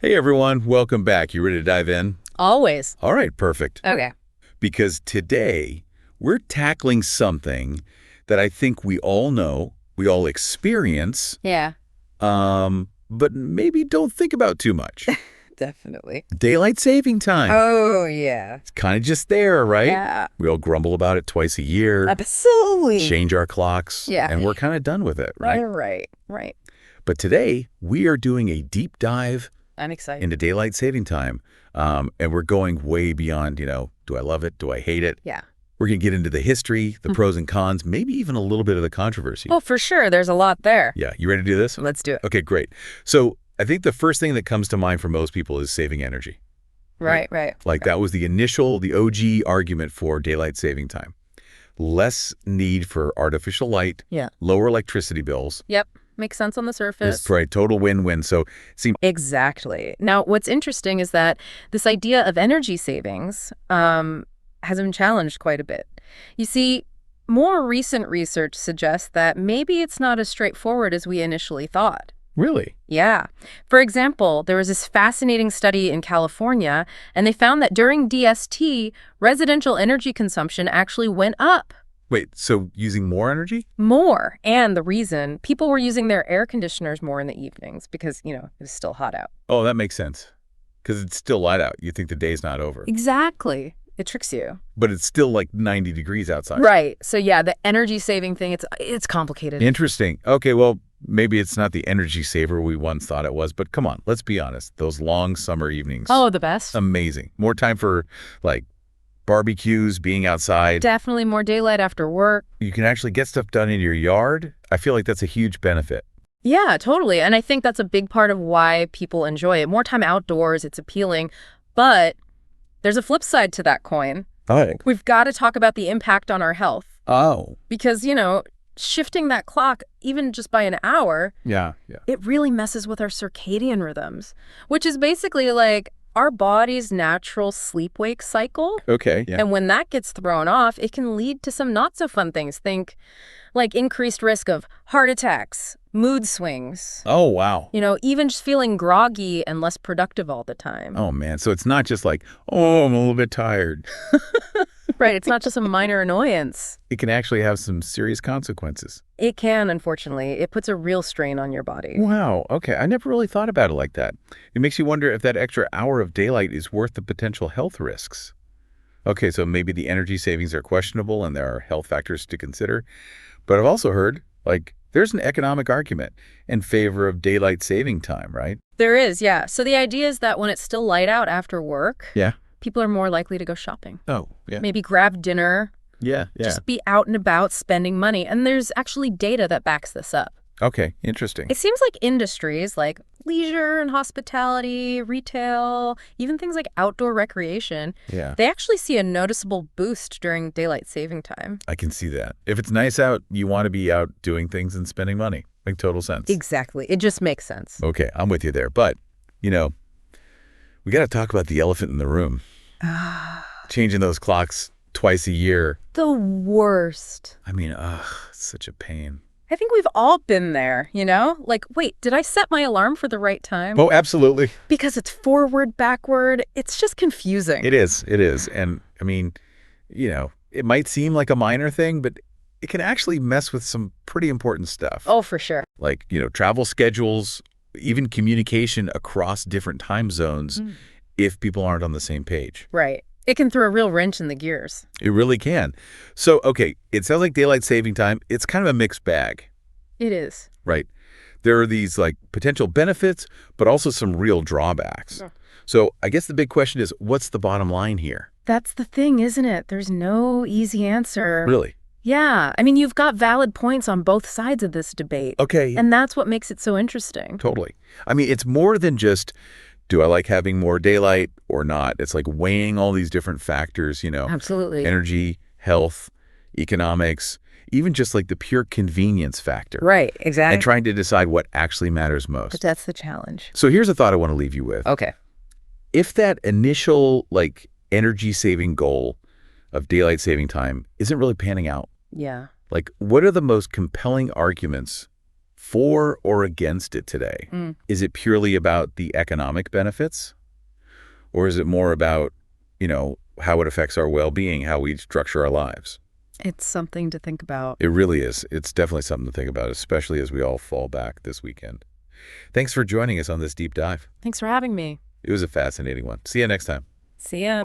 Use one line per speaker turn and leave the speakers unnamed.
Hey everyone, welcome back. You ready to dive in?
Always.
All right, perfect.
Okay.
Because today we're tackling something that I think we all know, we all experience,
Yeah,
but maybe don't think about too much.
definitely.
Daylight saving time.
Oh, yeah.
It's kind of just there, right?
Yeah.
We all grumble about it twice a year,
Absolutely.
change our clocks,
Yeah.
and we're kind of done with it, right?
Right.
But today we are doing a deep dive
I'm excited.
into daylight saving time. And we're going way beyond, do I love it? Do I hate it?
Yeah.
We're going to get into the history, the pros and cons, maybe even a little bit of the controversy.
Oh, for sure. There's a lot there.
Yeah. You ready to do this?
Let's do it.
Okay, great. So I think the first thing that comes to mind for most people is saving energy.
Right.
Like that was the OG argument for daylight saving time. Less need for artificial light,
Yeah.
lower electricity bills.
Yep. Makes sense on the surface.
That's right. Total win-win. So
Exactly. Now, what's interesting is that this idea of energy savings has been challenged quite a bit. You see, more recent research suggests that maybe it's not as straightforward as we initially thought.
Really?
Yeah. For example, there was this fascinating study in California, and they found that during DST, residential energy consumption actually went up
Wait, so using more energy?
more. And the reason, people were using their air conditioners more in the evenings because, it was still hot out.
Oh, that makes sense. Because it's still light out. You think the day's not over.
Exactly. It tricks you.
But it's still like 90 degrees outside.
Right. So yeah, the energy saving thing, it's complicated.
Interesting. Okay, well, maybe it's not the energy saver we once thought it was, but come on, let's be honest. Those long summer evenings.
Oh, the best.
Amazing. More time for like barbecues, being outside.
Definitely more daylight after work.
You can actually get stuff done in your yard. I feel like that's a huge benefit.
Yeah, totally. And I think that's a big part of why people enjoy it. More time outdoors, it's appealing. But there's a flip side to that coin.
Oh.
We've got to talk about the impact on our health.
Oh.
Because, shifting that clock, even just by an hour,
Yeah.
it really messes with our circadian rhythms, which is basically like our body's natural sleep-wake cycle.
Okay. Yeah.
And when that gets thrown off, it can lead to some not so fun things. Think like increased risk of heart attacks, mood swings.
Oh, wow.
Even just feeling groggy and less productive all the time.
Oh, man. So it's not just like, oh, I'm a little bit tired.
Right. It's not just a minor annoyance.
It can actually have some serious consequences.
It can, unfortunately. It puts a real strain on your body.
Wow. Okay. I never really thought about it like that. It makes you wonder if that extra hour of daylight is worth the potential health risks. Okay, so maybe the energy savings are questionable and there are health factors to consider. But I've also heard, there's an economic argument in favor of daylight saving time, right?
There is, yeah. So the idea is that when it's still light out after work,
Yeah.
people are more likely to go shopping.
Oh, yeah.
Maybe grab dinner,
Yeah.
just be out and about spending money. And there's actually data that backs this up.
Okay, interesting.
It seems like industries like leisure and hospitality, retail, even things like outdoor recreation,
Yeah.
they actually see a noticeable boost during daylight saving time.
I can see that. If it's nice out, you want to be out doing things and spending money. Make total sense.
Exactly. It just makes sense.
Okay, I'm with you there. But, we got to talk about the elephant in the room. Changing those clocks twice a year.
The worst.
I mean, it's such a pain.
I think we've all been there, Like, wait, did I set my alarm for the right time?
Oh, absolutely.
Because it's forward, backward. It's just confusing.
It is. And I mean, it might seem like a minor thing, but it can actually mess with some pretty important stuff.
Oh, for sure.
Like, travel schedules, even communication across different time zones if people aren't on the same page.
Right. It can throw a real wrench in the gears.
It really can. So, okay, it sounds like daylight saving time, it's kind of a mixed bag.
It is.
Right. There are these potential benefits, but also some real drawbacks.
Yeah.
So I guess the big question is, what's the bottom line here?
That's the thing, isn't it? There's no easy answer.
Really?
Yeah. I mean, you've got valid points on both sides of this debate.
Okay.
And that's what makes it so interesting.
Totally. I mean, it's more than just, do I like having more daylight or not? It's like weighing all these different factors,
Absolutely.
energy, health, economics, even just the pure convenience factor.
Right, exactly.
And trying to decide what actually matters most.
But that's the challenge.
So here's a thought I want to leave you with.
Okay.
If that initial energy saving goal of daylight saving time isn't really panning out,
Yeah.
what are the most compelling arguments for or against it today? Is it purely about the economic benefits? Or is it more about, how it affects our well-being, how we structure our lives?
It's something to think about.
It really is. It's definitely something to think about, especially as we all fall back this weekend. Thanks for joining us on this deep dive.
Thanks for having me.
It was a fascinating one. See you next time.
See ya.